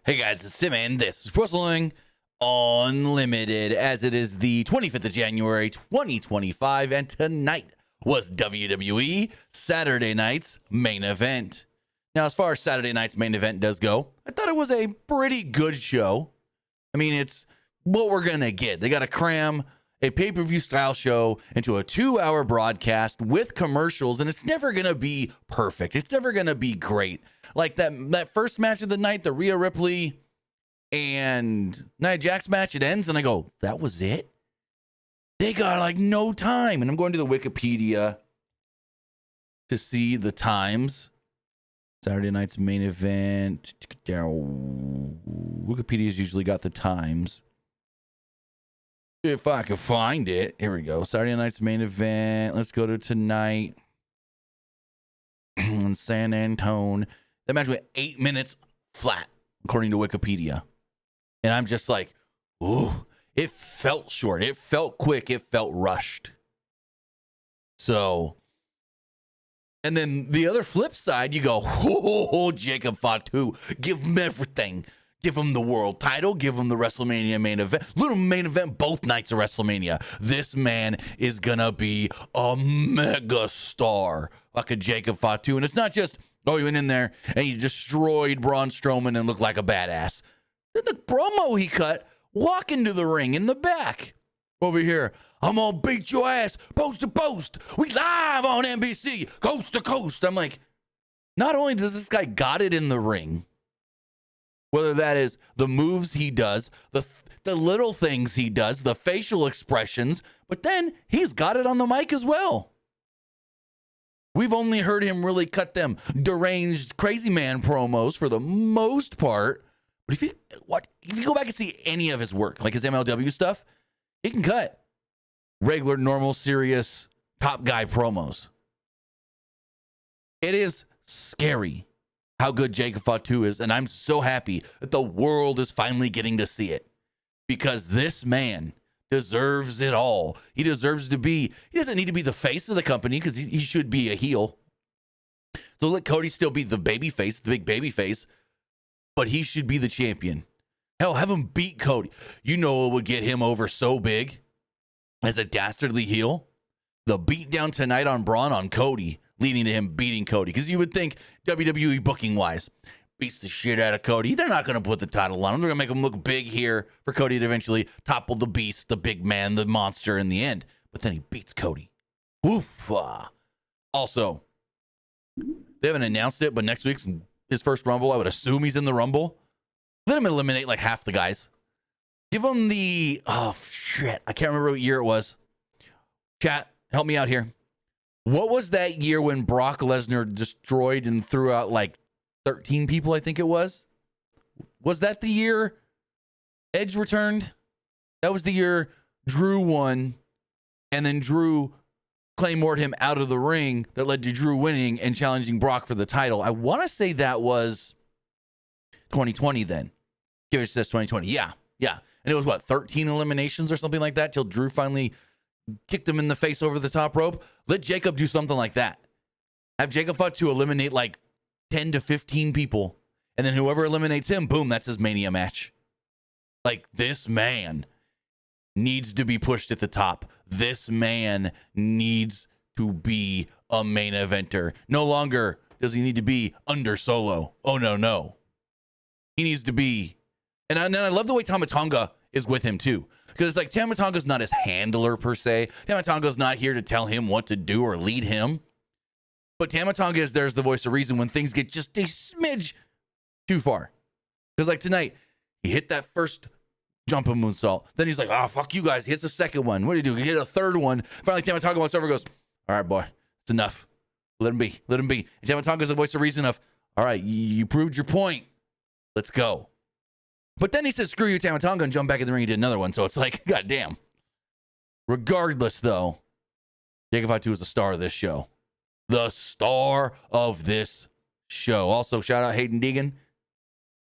Hey guys, it's Tim, and this is Wrestling Unlimited, as it is the 25th of January, 2025, and tonight was WWE Saturday Night's main event. Now, as far as Saturday Night's main event does go, I thought it was a pretty good show. I mean, it's what we're going to get. They got to cram a pay-per-view style show into a 2-hour broadcast with commercials, and it's never going to be perfect. It's never going to be great. Like that first match of the night, the Rhea Ripley and Nia Jax match, it ends, and I go, that was it? They got like no time. And I'm going to the Wikipedia to see the times. Saturday night's main event. Wikipedia's usually got the times. If I can find it. Here we go. Saturday night's main event. Let's go to tonight. In San Antone. That match went 8 minutes flat, according to Wikipedia. And I'm just like, ooh, it felt short. It felt quick. It felt rushed. So, and then the other flip side, you go, oh, Jacob Fatu, give him everything. Give him the world title. Give him the WrestleMania main event. Little main event both nights of WrestleMania. This man is going to be a mega star like a Jacob Fatu. And it's not just, oh, he went in there and he destroyed Braun Strowman and looked like a badass. Then the promo he cut, walk into the ring in the back. Over here, I'm going to beat your ass post to post. We live on NBC, coast to coast. I'm like, not only does this guy got it in the ring, whether that is the moves he does, the little things he does, the facial expressions, but then he's got it on the mic as well. We've only heard him really cut them deranged crazy man promos for the most part. But if you go back and see any of his work, like his MLW stuff, he can cut regular, normal, serious, top guy promos. It is scary how good Jacob Fatu is, and I'm so happy that the world is finally getting to see it, because this man deserves it all. He deserves to be, he doesn't need to be the face of the company, because he should be a heel. So let Cody still be the baby face, the big baby face, but he should be the champion. Hell, have him beat Cody. You know what would get him over so big as a dastardly heel? The beatdown tonight on Braun on Cody, leading to him beating Cody. Because you would think WWE booking-wise, beats the shit out of Cody. They're not going to put the title on him. They're going to make him look big here for Cody to eventually topple the beast, the big man, the monster in the end. But then he beats Cody. Woof. Also, they haven't announced it, but next week's his first Rumble. I would assume he's in the Rumble. Let him eliminate like half the guys. Give him the, oh shit, I can't remember what year it was. Chat, help me out here. What was that year when Brock Lesnar destroyed and threw out like 13 people, I think it was? Was that the year Edge returned? That was the year Drew won, and then Drew Claymored him out of the ring that led to Drew winning and challenging Brock for the title. I want to say that was 2020 then. Give it says 2020. Yeah. And it was what, 13 eliminations or something like that till Drew finally kicked him in the face over the top rope. Let Jacob do something like that. Have Jacob Fatu eliminate like 10 to 15 people. And then whoever eliminates him, boom, that's his Mania match. Like, this man needs to be pushed at the top. This man needs to be a main eventer. No longer does he need to be under Solo. Oh, no. He needs to be. And I love the way Tama Tonga is with him, too. Because it's like Tama Tonga's not his handler, per se. Tama Tonga's not here to tell him what to do or lead him. But Tama Tonga is there's the voice of reason when things get just a smidge too far. Because like tonight, he hit that first jumping moonsault. Then he's like, fuck you guys. He hits the second one. What do you do? He hit a third one. Finally, Tama Tonga walks over and goes, all right, boy, it's enough. Let him be. And Tama Tonga's the voice of reason of, all right, you proved your point. Let's go. But then he said, screw you, Tama Tonga, and jumped back in the ring and did another one. So it's like, goddamn. Regardless, though, Jacob Fatu is the star of this show. The star of this show. Also, shout out Hayden Deegan.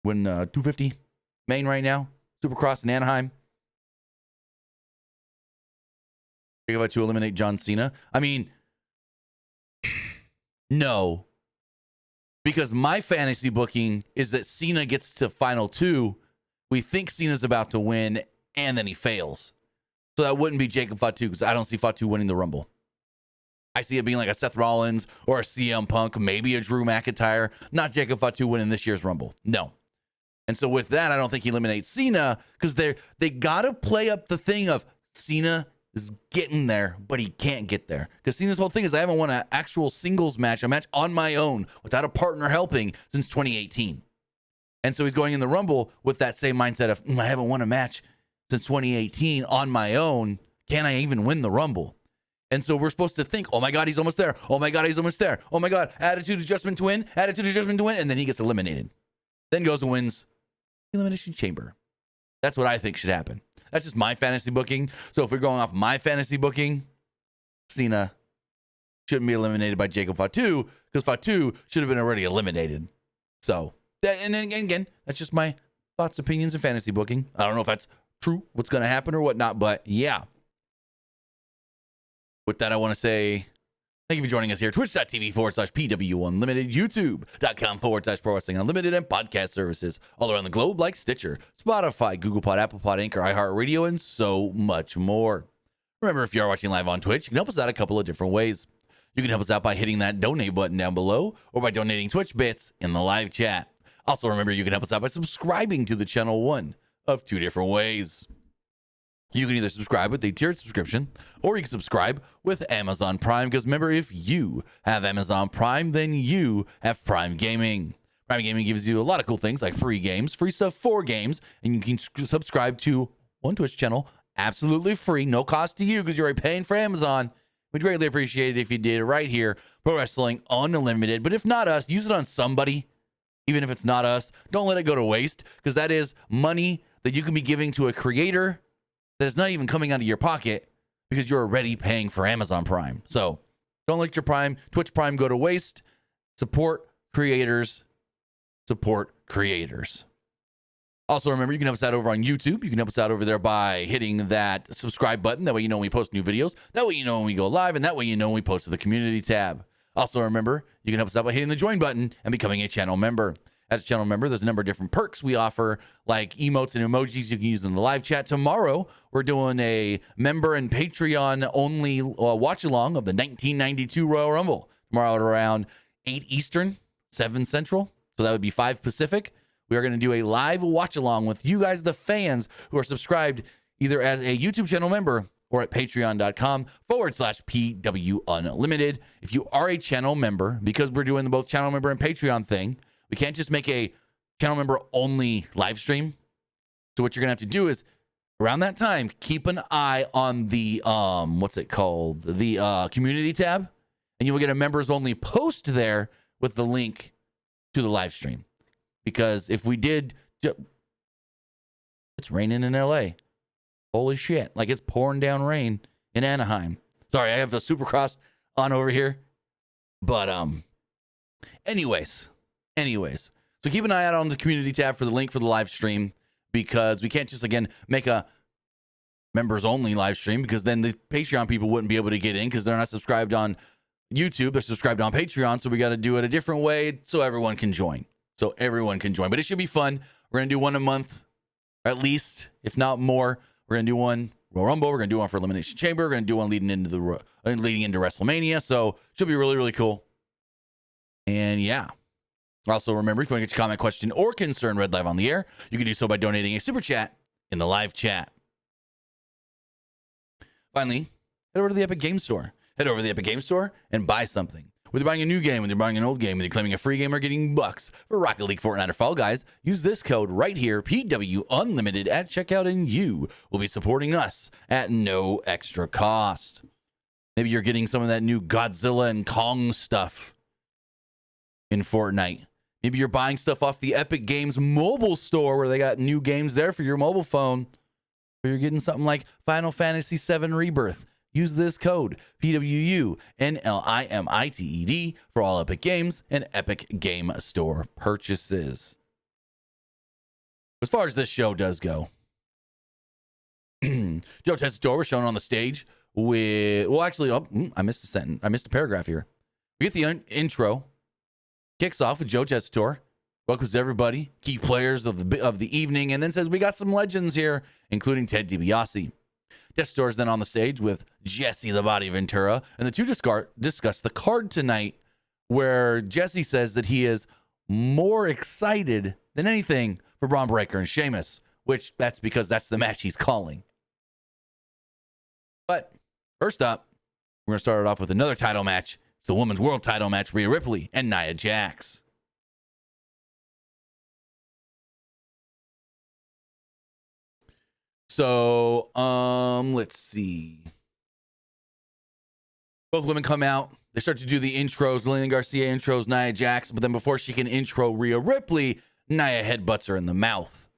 Win 250 main right now. Supercross in Anaheim. Jacob Fatu eliminate John Cena. I mean, no. because my fantasy booking is that Cena gets to final 2. We think Cena's about to win, and then he fails. So that wouldn't be Jacob Fatu, because I don't see Fatu winning the Rumble. I see it being like a Seth Rollins or a CM Punk, maybe a Drew McIntyre, not Jacob Fatu winning this year's Rumble. No. And so with that, I don't think he eliminates Cena, because they got to play up the thing of Cena is getting there, but he can't get there. Because Cena's whole thing is I haven't won an actual singles match, a match on my own without a partner helping since 2018. And so he's going in the Rumble with that same mindset of, I haven't won a match since 2018 on my own. Can I even win the Rumble? And so we're supposed to think, oh my God, he's almost there. Oh my God, he's almost there. Oh my God, attitude adjustment to win, attitude adjustment to win. And then he gets eliminated. Then goes and wins the Elimination Chamber. That's what I think should happen. That's just my fantasy booking. So if we're going off my fantasy booking, Cena shouldn't be eliminated by Jacob Fatu, because Fatu should have been already eliminated. So, and then again, that's just my thoughts, opinions, and fantasy booking. I don't know if that's true, what's going to happen or whatnot, but yeah. With that, I want to say thank you for joining us here. Twitch.tv/PWU Unlimited, YouTube.com/Pro Wrestling Unlimited, and podcast services all around the globe like Stitcher, Spotify, Google Pod, Apple Pod, Anchor, iHeartRadio, and so much more. Remember, if you are watching live on Twitch, you can help us out a couple of different ways. You can help us out by hitting that donate button down below, or by donating Twitch bits in the live chat. Also, remember, you can help us out by subscribing to the channel, one of 2 different ways. You can either subscribe with a tiered subscription, or you can subscribe with Amazon Prime, because remember, if you have Amazon Prime, then you have Prime Gaming. Prime Gaming gives you a lot of cool things like free games, free stuff for games, and you can subscribe to one Twitch channel absolutely free, no cost to you, because you're already paying for Amazon. We'd greatly appreciate it if you did right here, Pro Wrestling Unlimited. But if not us, use it on somebody, even if it's not us. Don't let it go to waste, because that is money that you can be giving to a creator that is not even coming out of your pocket, because you're already paying for Amazon Prime. So don't let your Twitch Prime go to waste. Support creators. Support creators. Also, remember, you can help us out over on YouTube. You can help us out over there by hitting that subscribe button. That way you know when we post new videos. That way you know when we go live. And that way you know when we post to the community tab. Also, remember, you can help us out by hitting the join button and becoming a channel member. As a channel member, there's a number of different perks we offer, like emotes and emojis you can use in the live chat. Tomorrow, we're doing a member and Patreon only watch along of the 1992 Royal Rumble. Tomorrow at around 8 Eastern, 7 Central. So that would be 5 Pacific. We are going to do a live watch along with you guys, the fans who are subscribed either as a YouTube channel member or at patreon.com/PW Unlimited. If you are a channel member, because we're doing the both channel member and Patreon thing, we can't just make a channel member only live stream. So what you're going to have to do is around that time, keep an eye on the, what's it called? The community tab, and you will get a members only post there with the link to the live stream. Because if we did, it's raining in LA. Holy shit. Like, it's pouring down rain in Anaheim. Sorry, I have the Supercross on over here. But, anyways. So keep an eye out on the community tab for the link for the live stream, because we can't just, again, make a members only live stream, because then the Patreon people wouldn't be able to get in because they're not subscribed on YouTube. They're subscribed on Patreon. So we got to do it a different way so everyone can join. But it should be fun. We're going to do one a month, at least, if not more. We're going to do one Royal Rumble. We're going to do one for Elimination Chamber. We're going to do one leading into WrestleMania. So it should be really, really cool. And yeah. Also, remember, if you want to get your comment, question, or concern read live on the air, you can do so by donating a super chat in the live chat. Finally, head over to the Epic Game Store. Head over to the Epic Game Store and buy something. Whether you're buying a new game, whether you're buying an old game, whether you're claiming a free game or getting bucks for Rocket League, Fortnite, or Fall Guys, use this code right here, PW Unlimited, at checkout, and you will be supporting us at no extra cost. Maybe you're getting some of that new Godzilla and Kong stuff in Fortnite. Maybe you're buying stuff off the Epic Games mobile store where they got new games there for your mobile phone. Or you're getting something like Final Fantasy VII Rebirth. Use this code, PWU NLIMITED, for all Epic Games and Epic Game Store purchases. As far as this show does go, Joe Tessitore was shown on the stage with, I missed a sentence. I missed a paragraph here. We get the intro Kicks off with Joe Tessitore, welcomes everybody, key players of the evening, and then says, we got some legends here, including Ted DiBiase. Tessitore is then on the stage with Jesse the Body Ventura, and the two discuss the card tonight, where Jesse says that he is more excited than anything for Braun Breaker and Sheamus, which that's because that's the match he's calling. But first up, we're going to start it off with another title match. It's the Women's World Title match, Rhea Ripley and Nia Jax. So, let's see. Both women come out. They start to do the intros. Lillian Garcia intros Nia Jax, but then before she can intro Rhea Ripley, Nia headbutts her in the mouth.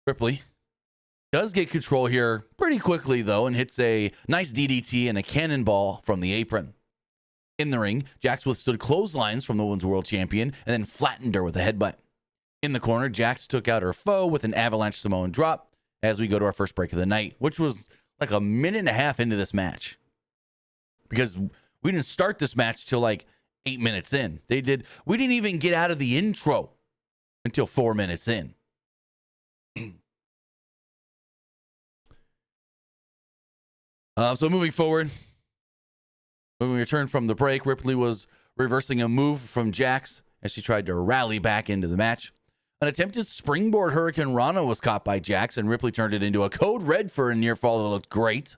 Ripley does get control here pretty quickly, though, and hits a nice DDT and a cannonball from the apron. In the ring, Jax withstood clotheslines from the Women's World Champion and then flattened her with a headbutt. In the corner, Jax took out her foe with an avalanche Samoan drop as we go to our first break of the night, which was like a minute and a half into this match. Because we didn't start this match till like 8 minutes in. We didn't even get out of the intro until 4 minutes in. So moving forward, when we returned from the break, Ripley was reversing a move from Jax as she tried to rally back into the match. An attempted springboard Hurricane Rana was caught by Jax, and Ripley turned it into a code red for a near fall that looked great.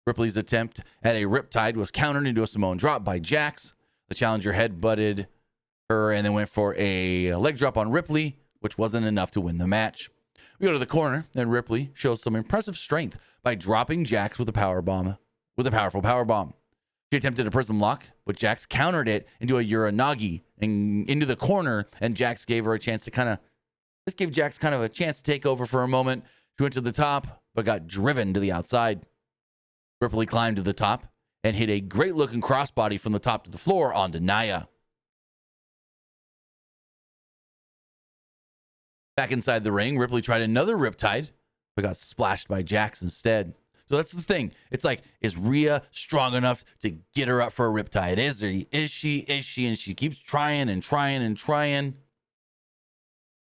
Ripley's attempt at a Riptide was countered into a Samoan drop by Jax. The challenger headbutted her and then went for a leg drop on Ripley, which wasn't enough to win the match. We go to the corner, and Ripley shows some impressive strength by dropping Jax with a powerful power bomb. She attempted a prism lock, but Jax countered it into a Uranagi and into the corner, and Jax gave her a chance to gave Jax kind of a chance to take over for a moment. She went to the top, but got driven to the outside. Ripley climbed to the top and hit a great-looking crossbody from the top to the floor onto Nia. Back inside the ring, Ripley tried another Riptide, but got splashed by Jax instead. So that's the thing. It's like, is Rhea strong enough to get her up for a Riptide? Is she? And she keeps trying and trying and trying.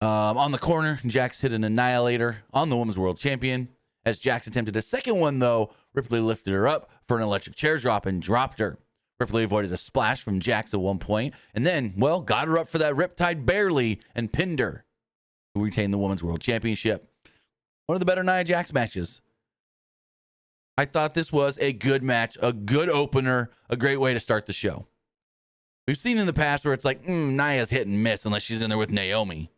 On the corner, Jax hit an Annihilator on the Women's World Champion. As Jax attempted a second one, though, Ripley lifted her up for an electric chair drop and dropped her. Ripley avoided a splash from Jax at one point, and then, got her up for that Riptide barely and pinned her to retain the Women's World Championship. One of the better Nia Jax matches. I thought this was a good match, a good opener, a great way to start the show. We've seen in the past where it's like, Nia's hit and miss unless she's in there with Naomi.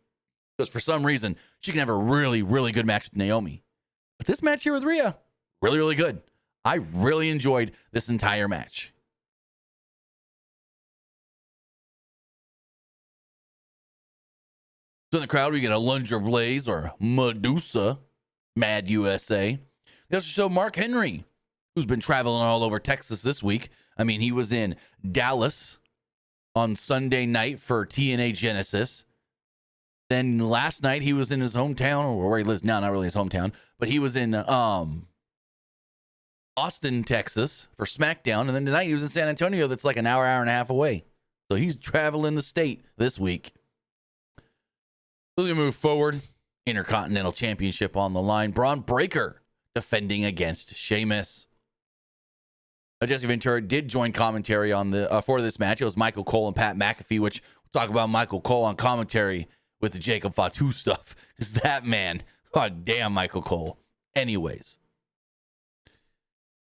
Because for some reason, she can have a really, really good match with Naomi. But this match here with Rhea, really, really good. I really enjoyed this entire match. So in the crowd, we get a Lunger Blaze or Medusa, Mad USA. They also show Mark Henry, who's been traveling all over Texas this week. I mean, he was in Dallas on Sunday night for TNA Genesis. Then last night he was in his hometown, or where he lives now, not really his hometown, but he was in Austin, Texas for SmackDown. And then tonight he was in San Antonio, that's like an hour and a half away. So he's traveling the state this week. So we move forward. Intercontinental Championship on the line. Braun Breaker defending against Sheamus. Jesse Ventura did join commentary on the for this match. It was Michael Cole and Pat McAfee, which we'll talk about Michael Cole on commentary with the Jacob Fatu stuff. Is that man? God damn, Michael Cole. Anyways.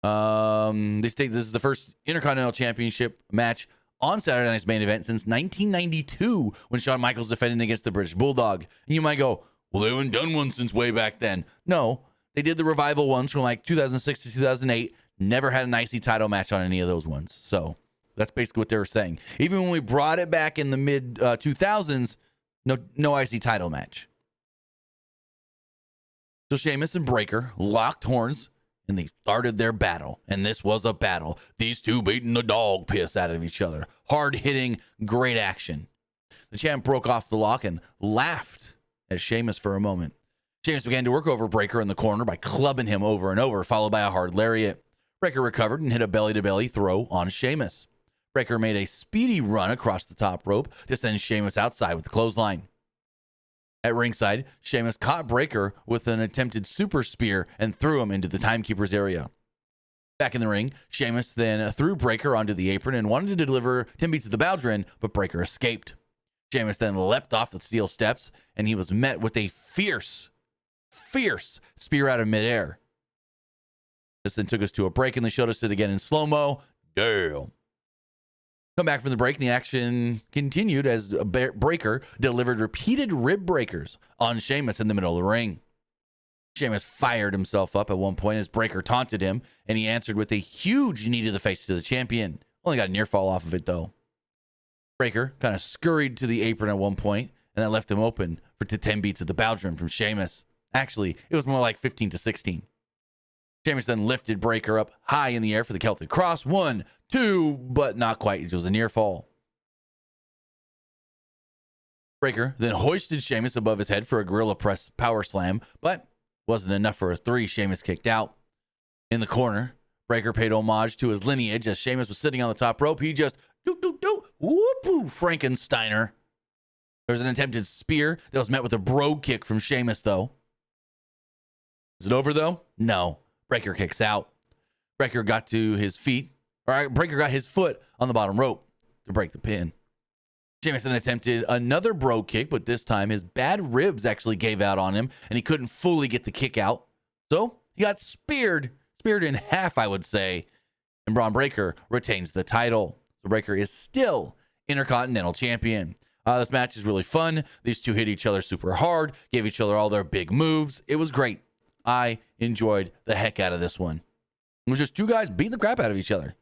They state this is the first Intercontinental Championship match on Saturday Night's Main Event since 1992 when Shawn Michaels defended against the British Bulldog. And you might go, well, they haven't done one since way back then. No, they did the revival ones from like 2006 to 2008. Never had an IC title match on any of those ones. So that's basically what they were saying. Even when we brought it back in the mid 2000s, no IC title match. So Sheamus and Breaker locked horns and they started their battle. And this was a battle. These two beating the dog piss out of each other. Hard hitting, great action. The champ broke off the lock and laughed at Sheamus for a moment. Sheamus began to work over Breaker in the corner by clubbing him over and over, followed by a hard lariat. Breaker recovered and hit a belly-to-belly throw on Sheamus. Breaker made a speedy run across the top rope to send Sheamus outside with the clothesline. At ringside, Sheamus caught Breaker with an attempted super spear and threw him into the timekeeper's area. Back in the ring, Sheamus then threw Breaker onto the apron and wanted to deliver 10 beats of the Bowdrin, but Breaker escaped. Sheamus then leapt off the steel steps, and he was met with a fierce spear out of midair. This then took us to a break, and they showed us it again in slow-mo. Damn. Come back from the break, and the action continued as Breaker delivered repeated rib breakers on Sheamus in the middle of the ring. Sheamus fired himself up at one point as Breaker taunted him, and he answered with a huge knee to the face to the champion. Only got a near fall off of it, though. Breaker kind of scurried to the apron at one point, and that left him open for 10 beats of the Bowdrin from Sheamus. Actually, it was more like 15 to 16. Sheamus then lifted Breaker up high in the air for the Celtic Cross. 1, 2, but not quite. It was a near fall. Breaker then hoisted Sheamus above his head for a gorilla press power slam, but wasn't enough for a 3. Sheamus kicked out. In the corner, Breaker paid homage to his lineage as Sheamus was sitting on the top rope. He just whoop Frankensteiner. There was an attempted spear that was met with a brogue kick from Sheamus, though. Is it over, though? No. Breaker kicks out. Breaker got to his feet. Breaker got his foot on the bottom rope to break the pin. Sheamus then attempted another brogue kick, but this time his bad ribs actually gave out on him, and he couldn't fully get the kick out. So he got speared in half, I would say, and Braun Breaker retains the title. So Breaker is still Intercontinental Champion. This match is really fun. These two hit each other super hard, gave each other all their big moves. It was great. I enjoyed the heck out of this one. It was just two guys beating the crap out of each other,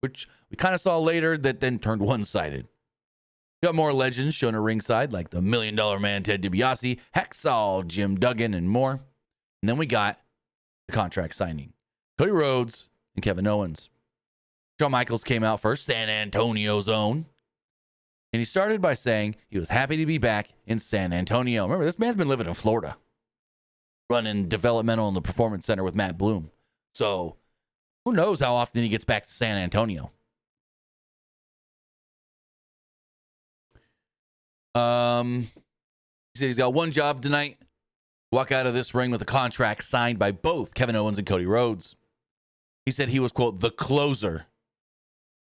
which we kind of saw later that then turned one-sided. We got more legends shown at ringside, like the $1 Million Man Ted DiBiase, Hacksaw Jim Duggan, and more. And then we got the contract signing. Cody Rhodes and Kevin Owens. Shawn Michaels came out first, San Antonio's own. And he started by saying he was happy to be back in San Antonio. Remember, this man's been living in Florida, running developmental in the Performance Center with Matt Bloom. So who knows how often he gets back to San Antonio. He said he's got one job tonight. Walk out of this ring with a contract signed by both Kevin Owens and Cody Rhodes. He said he was, quote, the closer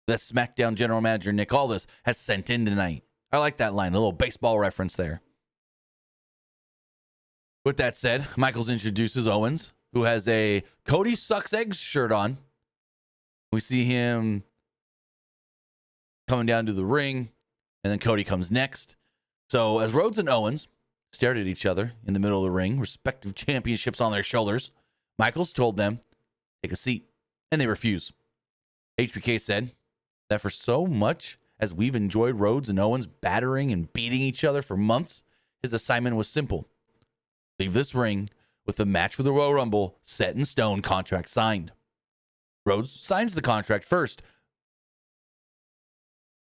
that SmackDown General Manager Nick Aldis has sent in tonight. I like that line, the little baseball reference there. With that said, Michaels introduces Owens, who has a Cody Sucks Eggs shirt on. We see him coming down to the ring, and then Cody comes next. So as Rhodes and Owens stared at each other in the middle of the ring, respective championships on their shoulders, Michaels told them, take a seat, and they refuse. HBK said that for so much as we've enjoyed Rhodes and Owens battering and beating each other for months, his assignment was simple. Leave this ring with the match for the Royal Rumble set in stone, contract signed. Rhodes signs the contract first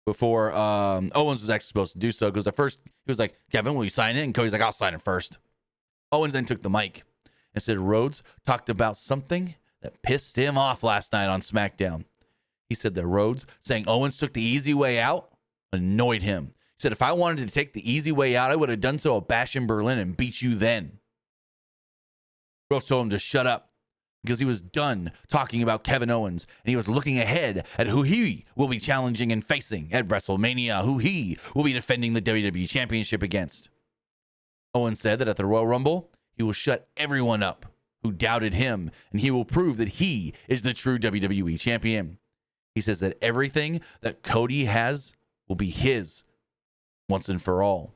before Owens was actually supposed to do so, because at first he was like, Kevin, will you sign it? And Cody's like, I'll sign it first. Owens then took the mic and said Rhodes talked about something that pissed him off last night on SmackDown. He said that Rhodes saying Owens took the easy way out annoyed him. He said, if I wanted to take the easy way out, I would have done so at Bash in Berlin and beat you then. Rhodes told him to shut up because he was done talking about Kevin Owens, and he was looking ahead at who he will be challenging and facing at WrestleMania, who he will be defending the WWE Championship against. Owens said that at the Royal Rumble, he will shut everyone up who doubted him, and he will prove that he is the true WWE Champion. He says that everything that Cody has will be his once and for all.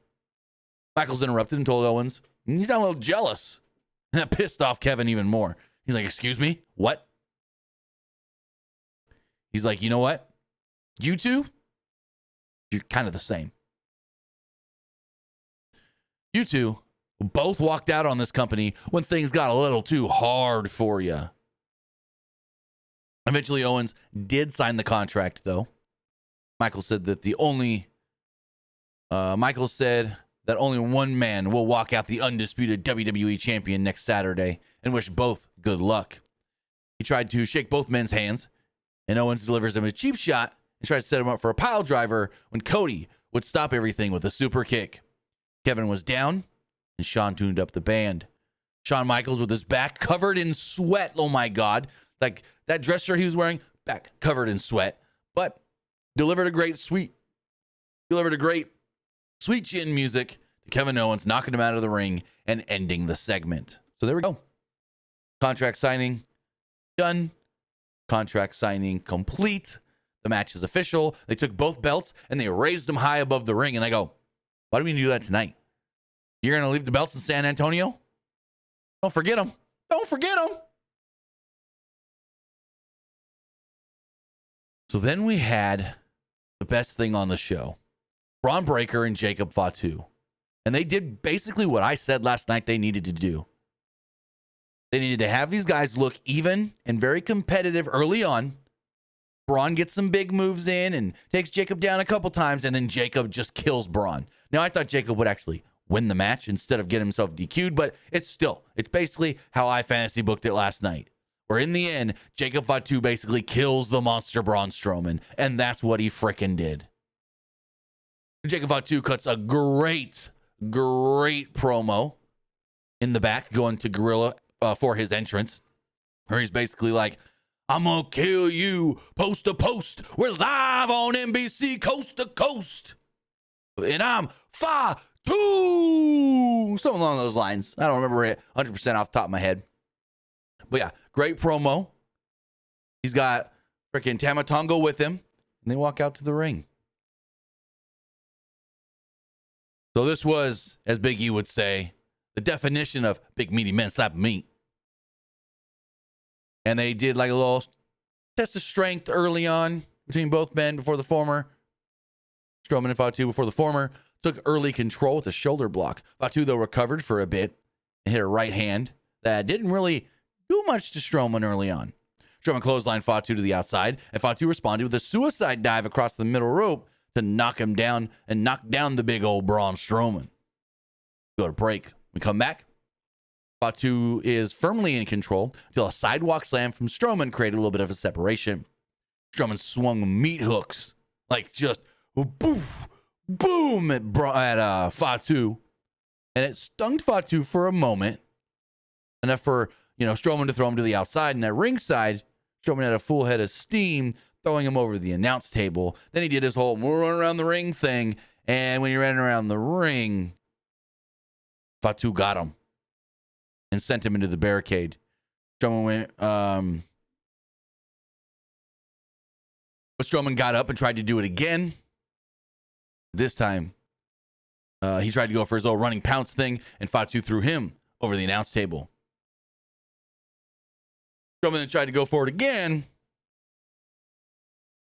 Michaels interrupted and told Owens he's not a little jealous. And that pissed off Kevin even more. He's like, excuse me? What? He's like, you know what? You two, you're kind of the same. You two both walked out on this company when things got a little too hard for you. Eventually, Owens did sign the contract, though. Michaels said that only one man will walk out the undisputed WWE champion next Saturday, and wish both good luck. He tried to shake both men's hands, and Owens delivers him a cheap shot and tried to set him up for a pile driver when Cody would stop everything with a super kick. Kevin was down, and Shawn tuned up the band. Shawn Michaels with his back covered in sweat. Oh my God. Like that dress shirt he was wearing, back covered in sweat, but delivered a great sweet chin music to Kevin Owens, knocking him out of the ring and ending the segment. So there we go. Contract signing done. Contract signing complete. The match is official. They took both belts and they raised them high above the ring. And I go, why do we need to do that tonight? You're going to leave the belts in San Antonio? Don't forget them. Don't forget them. So then we had the best thing on the show. Braun Breaker and Jacob Fatu. And they did basically what I said last night they needed to do. They needed to have these guys look even and very competitive early on. Braun gets some big moves in and takes Jacob down a couple times, and then Jacob just kills Braun. Now, I thought Jacob would actually win the match instead of get himself DQ'd, but it's basically how I fantasy booked it last night. Where in the end, Jacob Fatu basically kills the monster Braun Strowman, and that's what he frickin' did. Jacob Fatu cuts a great promo in the back, going to Gorilla for his entrance, where he's basically like, I'm gonna kill you post to post. We're live on NBC coast to coast. And I'm Fatu. Something along those lines. I don't remember it 100% off the top of my head. But yeah, great promo. He's got freaking Tama Tonga with him, and they walk out to the ring. So this was, as Big E would say, the definition of big meaty men slap meat. And they did like a little test of strength early on between both men before the former. Strowman and Fatu before the former took early control with a shoulder block. Fatu, though, recovered for a bit and hit a right hand that didn't really do much to Strowman early on. Strowman clotheslined Fatu to the outside, and Fatu responded with a suicide dive across the middle rope to knock him down and knock down the big old Braun Strowman. Go to break. We come back. Fatu is firmly in control until a sidewalk slam from Strowman created a little bit of a separation. Strowman swung meat hooks, like just boof, boom at Fatu. And it stung Fatu for a moment. Enough for, Strowman to throw him to the outside. And at ringside, Strowman had a full head of steam, throwing him over the announce table. Then he did his whole run around the ring thing. And when he ran around the ring, Fatu got him and sent him into the barricade. Strowman went, but Strowman got up and tried to do it again. This time, he tried to go for his old running pounce thing, and Fatu threw him over the announce table. Strowman then tried to go for it again.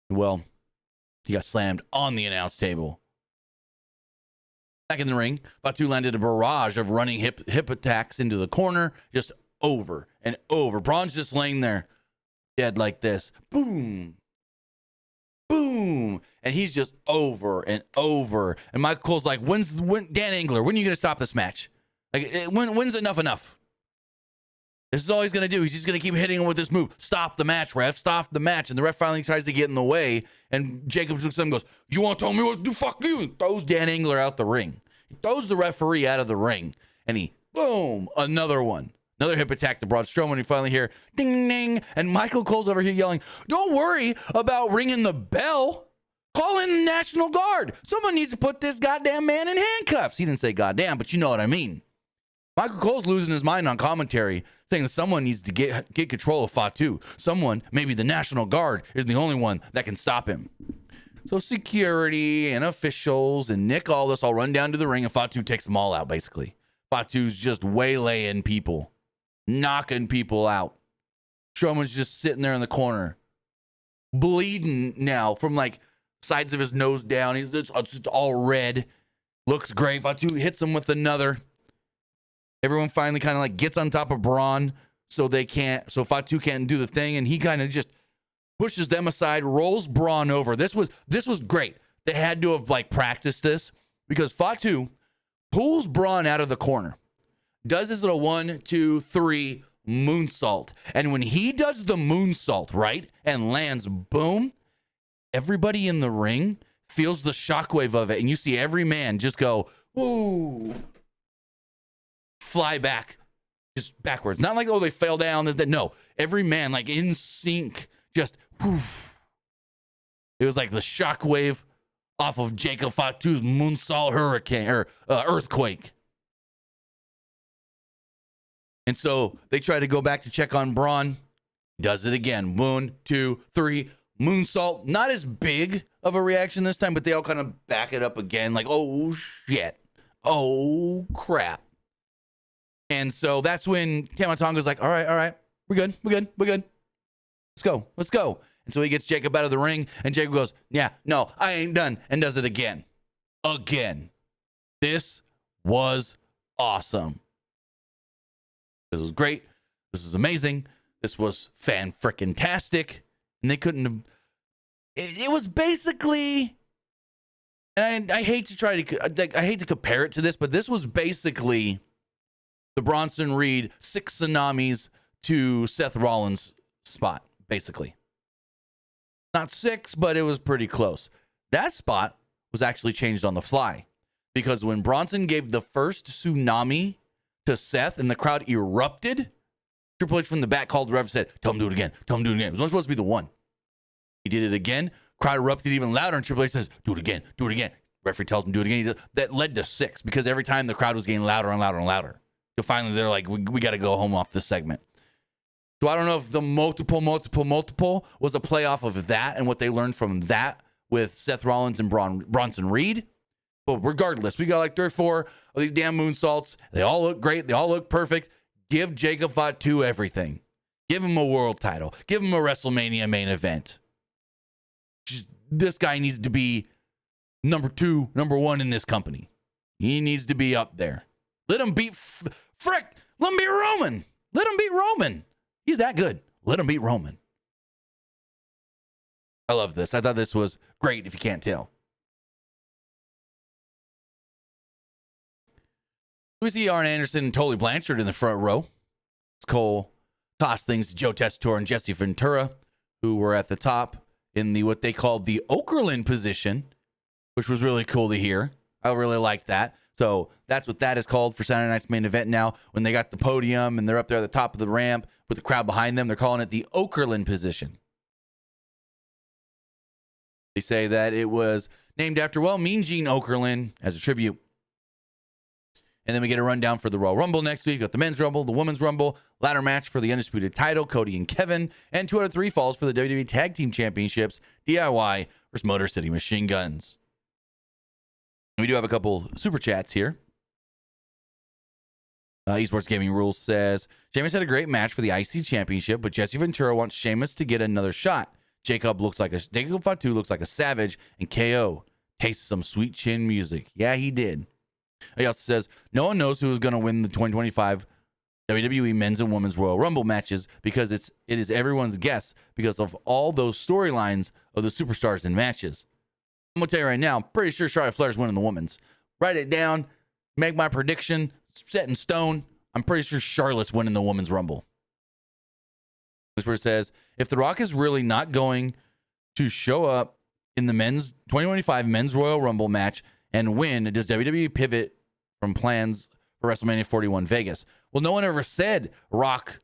Well, he got slammed on the announce table. Back in the ring, Fatu landed a barrage of running hip attacks into the corner, just over and over. Braun's just laying there, dead like this. Boom. Boom. And he's just over and over. And Michael Cole's like, when Dan Engler, when are you going to stop this match? Like, when's enough? This is all he's going to do. He's just going to keep hitting him with this move. Stop the match, ref. Stop the match. And the ref finally tries to get in the way. And Jacob looks at him and goes, you want to tell me what to do? Fuck you. And throws Dan Engler out the ring. He throws the referee out of the ring. And he, boom, another one. Another hip attack to Braun Strowman. You finally hear ding, ding. And Michael Cole's over here yelling, don't worry about ringing the bell. Call in the National Guard. Someone needs to put this goddamn man in handcuffs. He didn't say goddamn, but you know what I mean. Michael Cole's losing his mind on commentary, saying that someone needs to get control of Fatu. Someone, maybe the National Guard, is the only one that can stop him. So security and officials and Nick Aldis all run down to the ring, and Fatu takes them all out, basically. Fatu's just waylaying people, knocking people out. Strowman's just sitting there in the corner, bleeding now from like sides of his nose down. He's just all red. Looks great. Fatu hits him with another. Everyone finally kind of like gets on top of Braun so Fatu can't do the thing, and he kind of just pushes them aside, rolls Braun over. This was great. They had to have like practiced this because Fatu pulls Braun out of the corner, does his little 1, 2, 3 moonsault, and when he does the moonsault right and lands, boom, everybody in the ring feels the shockwave of it, and you see every man just go, woo, fly back, just backwards. Not like, oh, they fell down. No, every man, like in sync, just, whoo. It was like the shockwave off of Jacob Fatu's moonsault hurricane or earthquake. And so they try to go back to check on Braun. Does it again. 1, 2, 3. Moonsault. Not as big of a reaction this time, but they all kind of back it up again. Like, oh, shit. Oh, crap. And so that's when Tama Tonga's like, all right. We're good. Let's go. And so he gets Jacob out of the ring, and Jacob goes, yeah, no, I ain't done, and does it again. This was awesome. This was great. This is amazing. This was fan-frickin-tastic. And they couldn't have... It was basically... And I hate to compare it to this, but this was basically the Bronson Reed 6 tsunamis to Seth Rollins spot, basically. Not 6, but it was pretty close. That spot was actually changed on the fly. Because when Bronson gave the first tsunami to Seth and the crowd erupted, Triple H from the back called the ref and said, tell him to do it again. It was only supposed to be the one. He did it again. Crowd erupted even louder, and Triple H says, do it again. Referee tells him to do it again. That led to 6, because every time the crowd was getting louder and louder. So finally they're like, we got to go home off this segment. So I don't know if the multiple was a play off of that and what they learned from that with Seth Rollins and Bronson Reed. But regardless, we got like 3 or 4 of these damn moonsaults. They all look great. They all look perfect. Give Jacob Fatu everything. Give him a world title. Give him a WrestleMania main event. This guy needs to be number 2, number 1 in this company. He needs to be up there. Let him beat Let him beat Roman. Let him beat Roman. He's that good. Let him beat Roman. I love this. I thought this was great, if you can't tell. We see Arn Anderson and Tully Blanchard in the front row. Cole tossed things to Joe Tessitore and Jesse Ventura, who were at the top in the what they called the Okerlund position, which was really cool to hear. I really liked that. So that's what that is called for Saturday night's main event now. When they got the podium and they're up there at the top of the ramp with the crowd behind them, they're calling it the Okerlund position. They say that it was named after, Mean Gene Okerlund as a tribute. And then we get a rundown for the Royal Rumble next week. We got the Men's Rumble, the Women's Rumble, ladder match for the Undisputed title, Cody and Kevin, and 2 out of 3 falls for the WWE Tag Team Championships, DIY versus Motor City Machine Guns. We do have a couple super chats here. Esports Gaming Rules says, Sheamus had a great match for the IC Championship, but Jesse Ventura wants Sheamus to get another shot. Jacob Fatu looks like a savage, and KO tastes some sweet chin music. Yeah, he did. He also says, no one knows who is going to win the 2025 WWE Men's and Women's Royal Rumble matches because it is everyone's guess because of all those storylines of the superstars in matches. I'm going to tell you right now, I'm pretty sure Charlotte Flair's winning the women's. Write it down. Make my prediction. Set in stone. I'm pretty sure Charlotte's winning the Women's Rumble. This where it says, if The Rock is really not going to show up in the men's 2025 Men's Royal Rumble match and win, does WWE pivot from plans for WrestleMania 41 Vegas? Well, no one ever said Rock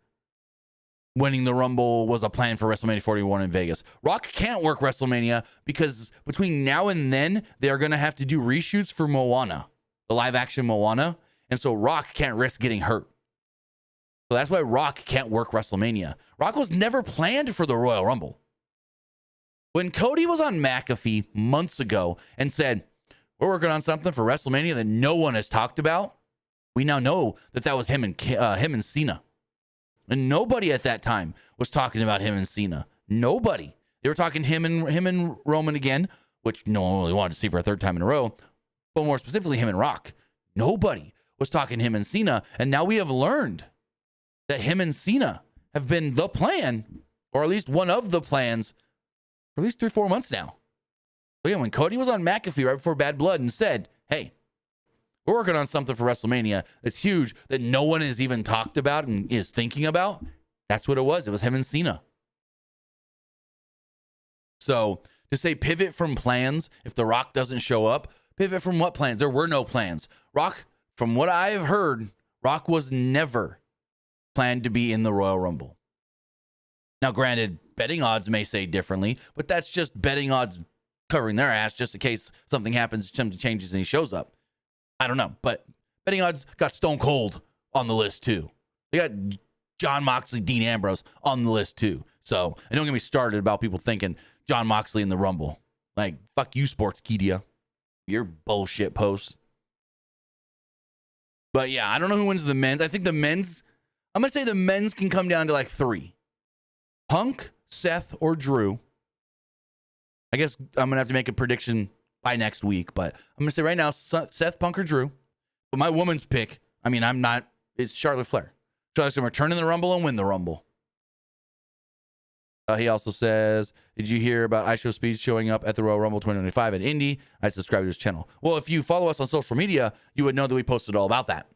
winning the Rumble was a plan for WrestleMania 41 in Vegas. Rock can't work WrestleMania because between now and then, they are going to have to do reshoots for Moana, the live-action Moana, and so Rock can't risk getting hurt. So that's why Rock can't work WrestleMania. Rock was never planned for the Royal Rumble. When Cody was on McAfee months ago and said, we're working on something for WrestleMania that no one has talked about, we now know that was him and Cena. And nobody at that time was talking about him and Cena. Nobody. They were talking him and Roman again, which no one really wanted to see for a third time in a row. But more specifically, him and Rock. Nobody was talking him and Cena. And now we have learned that him and Cena have been the plan, or at least one of the plans, for at least 3 or 4 months now. But yeah, when Cody was on McAfee right before Bad Blood and said, hey, we're working on something for WrestleMania that's huge that no one has even talked about and is thinking about, that's what it was. It was him and Cena. So To say pivot from plans if The Rock doesn't show up, pivot from what plans? There were no plans. Rock, from what I've heard, Rock was never planned to be in the Royal Rumble. Now, granted, betting odds may say differently, but that's just betting odds covering their ass just in case something happens, something changes, and he shows up. I don't know, but betting odds got Stone Cold on the list too. They got John Moxley, Dean Ambrose on the list too. So, and don't get me started about people thinking John Moxley in the Rumble. Like, fuck you, Sportskeeda. Your bullshit posts. But yeah, I don't know who wins the men's. I think the men's, I'm going to say the men's can come down to like 3. Punk, Seth, or Drew. I guess I'm going to have to make a prediction by next week, but I'm going to say right now, Seth, Punk, or Drew. But my woman's pick, I mean, it's Charlotte Flair. Charlotte's going to return in the Rumble and win the Rumble. He also says, did you hear about IShowSpeed showing up at the Royal Rumble 2025 at Indy? I subscribe to his channel. Well, if you follow us on social media, you would know that we posted all about that.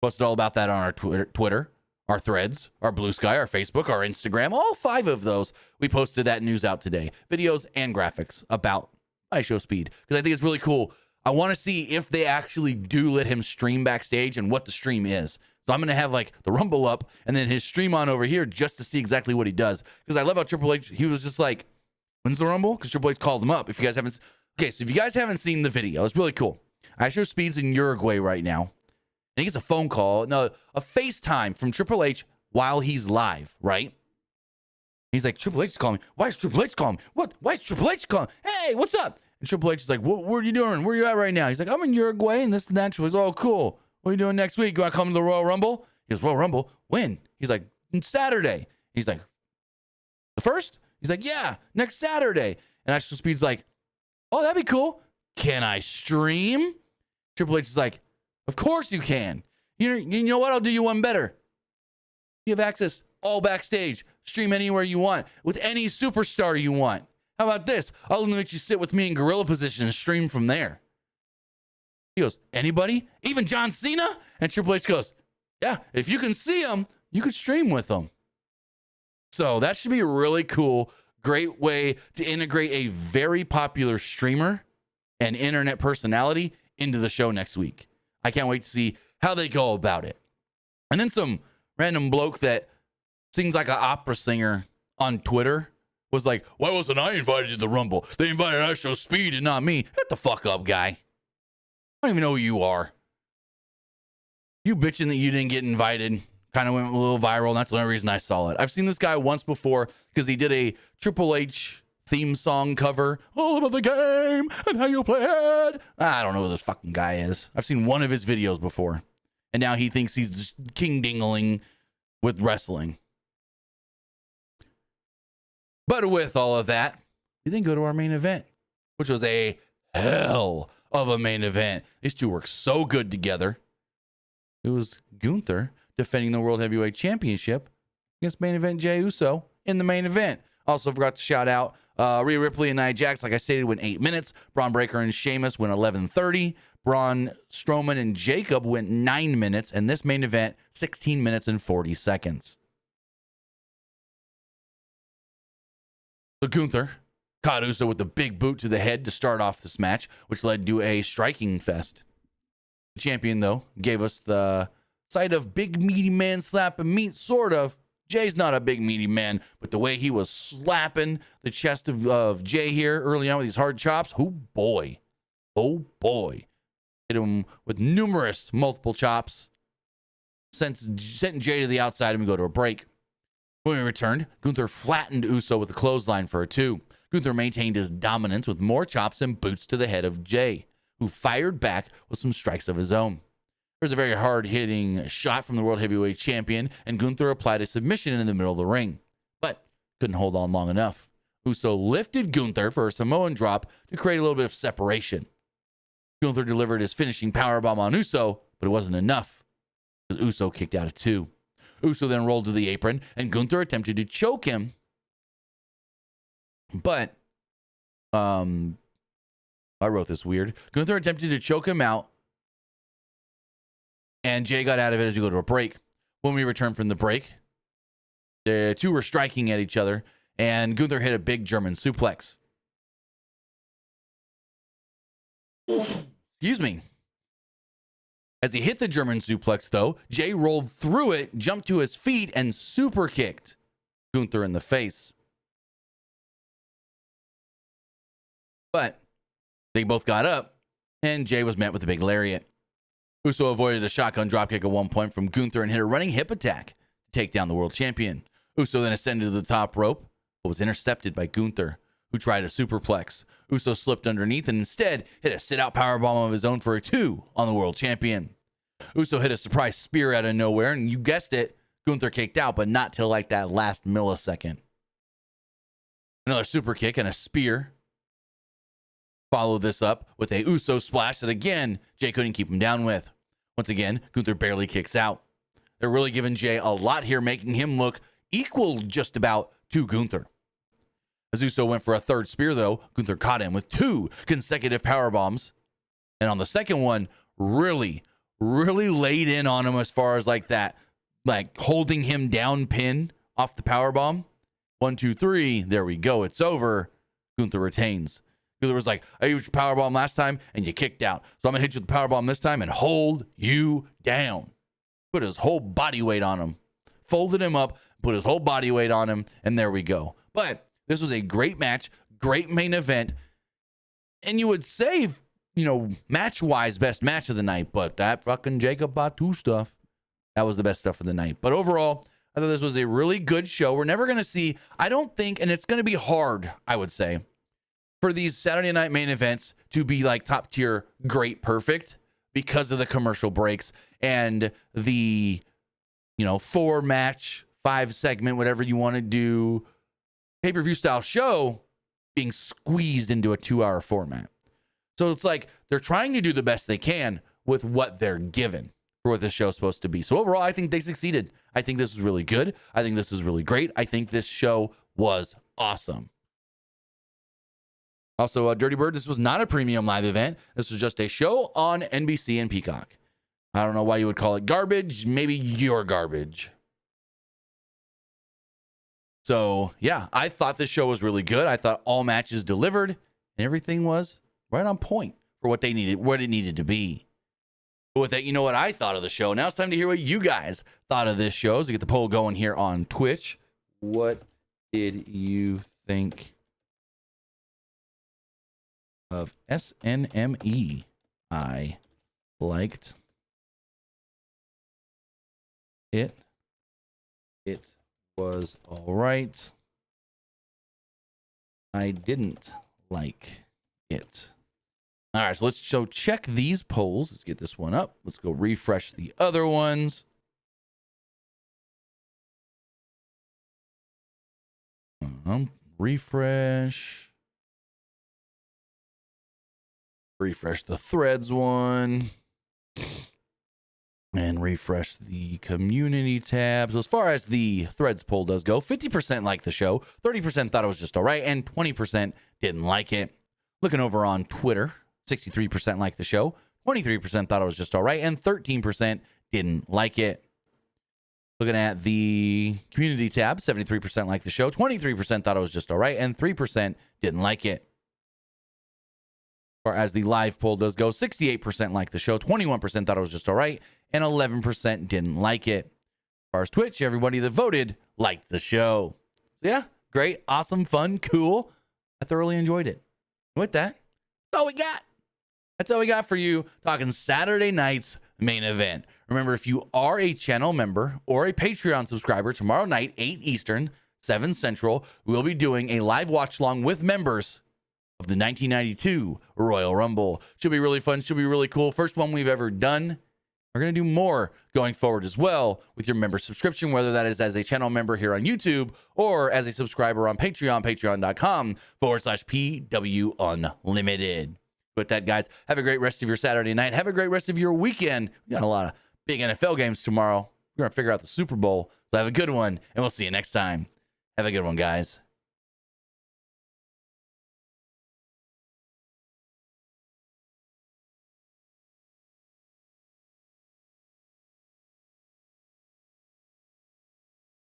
Posted all about that on our Twitter, our Threads, our Blue Sky, our Facebook, our Instagram. All 5 of those, we posted that news out today. Videos and graphics about IShowSpeed. Because I think it's really cool. I want to see if they actually do let him stream backstage and what the stream is. So I'm going to have like the Rumble up and then his stream on over here just to see exactly what he does. Because I love how Triple H, he was just like, when's the Rumble? Because Triple H called him up. If you guys haven't, okay, so if you guys haven't seen the video, it's really cool. IShowSpeed's in Uruguay right now. And he gets a phone call, no, a FaceTime from Triple H while he's live, right? He's like, Triple H is calling me. Why is Triple H calling me? What? Why is Triple H calling? Hey, what's up? And Triple H is like, what are you doing? Where are you at right now? He's like, I'm in Uruguay and this and that. He's oh, cool. What are you doing next week? You want to come to the Royal Rumble? He goes, Royal Rumble? When? He's like, Saturday. He's like, the 1st? He's like, yeah, next Saturday. And IShowSpeed's like, oh, that'd be cool. Can I stream? Triple H is like, of course you can. You know what? I'll do you one better. You have access all backstage. Stream anywhere you want with any superstar you want. How about this? I'll let you sit with me in gorilla position and stream from there. He goes, anybody? Even John Cena? And Triple H goes, yeah, if you can see him, you could stream with him. So that should be really cool. Great way to integrate a very popular streamer and internet personality into the show next week. I can't wait to see how they go about it. And then some random bloke that sings like an opera singer on Twitter was like, why wasn't I invited to the Rumble? They invited IShowSpeed and not me. Shut the fuck up, guy. I don't even know who you are. You bitching that you didn't get invited kind of went a little viral, and that's the only reason I saw it. I've seen this guy once before because he did a Triple H theme song cover, all about the game and how you play it. I don't know who this fucking guy is. I've seen one of his videos before, and now he thinks he's just king dingling with wrestling. But with all of that, we then go to our main event, which was a hell of a main event. These two work so good together. It was Gunther defending the World Heavyweight Championship against main event Jey Uso in the main event. Also forgot to shout out Rhea Ripley and Nia Jax. Like I stated, went 8 minutes. Braun Breaker and Sheamus went 11:30. Braun Strowman and Jacob went 9 minutes. And this main event, 16 minutes and 40 seconds. So Gunther caught Uso with the big boot to the head to start off this match, which led to a striking fest. The champion, though, gave us the sight of big meaty man slapping meat, sort of. Jay's not a big meaty man, but the way he was slapping the chest of Jay here early on with these hard chops, oh boy. Hit him with numerous multiple chops, sent Jay to the outside and we go to a break. When we returned, Gunther flattened Uso with a clothesline for a 2. Gunther maintained his dominance with more chops and boots to the head of Jay, who fired back with some strikes of his own. There was a very hard-hitting shot from the World Heavyweight Champion, and Gunther applied a submission in the middle of the ring, but couldn't hold on long enough. Uso lifted Gunther for a Samoan drop to create a little bit of separation. Gunther delivered his finishing powerbomb on Uso, but it wasn't enough. Uso kicked out of 2. Uso then rolled to the apron, and Gunther attempted to choke him, but I wrote this weird. Gunther attempted to choke him out, and Jay got out of it as we go to a break. When we returned from the break, the two were striking at each other, and Gunther hit a big German suplex. Excuse me. As he hit the German suplex, though, Jay rolled through it, jumped to his feet, and super kicked Gunther in the face. But they both got up, and Jay was met with a big lariat. Uso avoided a shotgun dropkick at one point from Gunther and hit a running hip attack to take down the world champion. Uso then ascended to the top rope, but was intercepted by Gunther, who tried a superplex. Uso slipped underneath and instead hit a sit-out powerbomb of his own for a 2 on the world champion. Uso hit a surprise spear out of nowhere, and you guessed it, Gunther kicked out, but not till like that last millisecond. Another super kick and a spear. Followed this up with a Uso splash that again, Jay couldn't keep him down with. Once again, Gunther barely kicks out. They're really giving Jay a lot here, making him look equal just about to Gunther. As Uso went for a third spear, though, Gunther caught him with 2 consecutive power bombs. And on the second one, really laid in on him as far as like that, like holding him down pin off the power bomb. 1, 2, 3. There we go. It's over. Gunther retains. Gunther was like, I used your power bomb last time and you kicked out. So I'm going to hit you with the power bomb this time and hold you down. Put his whole body weight on him. Folded him up, put his whole body weight on him, and there we go. But this was a great match, great main event. And you would say, match-wise, best match of the night, but that fucking Jacob Batu stuff, that was the best stuff of the night. But overall, I thought this was a really good show. We're never going to see, I don't think, and it's going to be hard, I would say, for these Saturday night main events to be like top tier, great, perfect because of the commercial breaks and the, 4 match, 5 segment, whatever you want to do, pay-per-view style show being squeezed into a 2-hour format. So it's like they're trying to do the best they can with what they're given for what this show's supposed to be. So overall, I think they succeeded. I think this is really good. I think this is really great. I think this show was awesome. Also, Dirty Bird, this was not a premium live event. This was just a show on NBC and Peacock. I don't know why you would call it garbage. Maybe you're garbage. So, yeah, I thought this show was really good. I thought all matches delivered and everything was right on point for what they needed, what it needed to be. But with that, you know what I thought of the show. Now it's time to hear what you guys thought of this show. So get the poll going here on Twitch. What did you think of SNME? I liked it. It was all right. I didn't like it. All right, so let's check these polls. Let's get this one up. Let's go refresh the other ones. Refresh the threads one. And refresh the community tab. So as far as the threads poll does go, 50% liked the show, 30% thought it was just all right, and 20% didn't like it. Looking over on Twitter, 63% liked the show, 23% thought it was just all right, and 13% didn't like it. Looking at the community tab, 73% liked the show, 23% thought it was just all right, and 3% didn't like it. As far as the live poll does go, 68% liked the show, 21% thought it was just all right, and 11% didn't like it. As far as Twitch, everybody that voted liked the show. So yeah, great, awesome, fun, cool. I thoroughly enjoyed it. And with that, that's all we got. That's all we got for you talking Saturday night's main event. Remember, if you are a channel member or a Patreon subscriber, tomorrow night, 8 Eastern, 7 Central, we'll be doing a live watch along with members of the 1992 Royal Rumble. Should be really fun. Should be really cool. First one we've ever done. We're going to do more going forward as well with your member subscription, whether that is as a channel member here on YouTube or as a subscriber on Patreon, patreon.com/PW Unlimited. With that, guys, have a great rest of your Saturday night. Have a great rest of your weekend. We got a lot of big NFL games tomorrow. We're going to figure out the Super Bowl. So have a good one, and we'll see you next time. Have a good one, guys.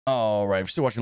All right, if you're still watching